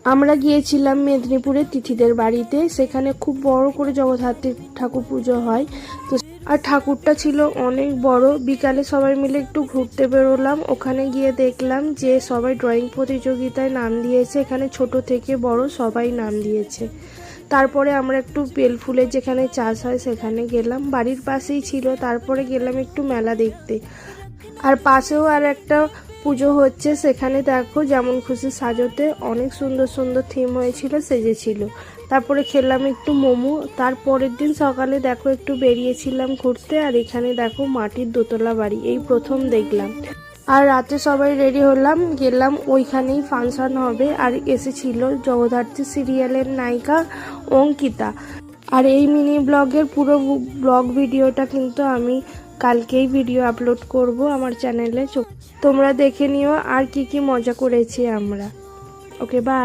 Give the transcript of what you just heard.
আমরা গিয়েছিলাম মেদিনীপুরের তিথিদের বাড়িতে। সেখানে খুব বড় করে জগদ্ধাত্রী ঠাকুর পুজো হয়। তো আর ঠাকুরটা ছিল অনেক বড়। বিকালে সবাই মিলে একটু ঘুরতে বেরোলাম। ওখানে গিয়ে দেখলাম যে সবাই ড্রয়িং প্রতিযোগিতায় নাম দিয়েছে। এখানে ছোট থেকে বড় সবাই নাম দিয়েছে। তারপরে আমরা একটু বেলফুলের যেখানে চাষ হয় সেখানে গেলাম, বাড়ির পাশেই ছিল। তারপরে গেলাম একটু মেলা দেখতে। আর পাশেও আর একটা পুজো হচ্ছে, সেখানে দেখো যেমন খুশি সাজতে, অনেক সুন্দর সুন্দর থিম হয়েছিল, সেজেছিল। তারপরে খেলাম একটু মোমো। তারপরের দিন সকালে দেখো একটু বেরিয়েছিলাম ঘুরতে। আর এখানে দেখো মাটির দোতলা বাড়ি, এই প্রথম দেখলাম। আর রাতে সবাই রেডি হলাম, গেলাম ওইখানেই ফাংশন হবে। আর এসেছিল জগদ্ধাত্রী সিরিয়ালের নায়িকা অঙ্কিতা। আর এই মিনি ব্লগের পুরো ব্লগ ভিডিওটা কিন্তু আমি কালকেই ভিডিও আপলোড করব আমার চ্যানেলে। তোমরা দেখে নিও আর কি কি মজা করেছি আমরা। ওকে, বাই।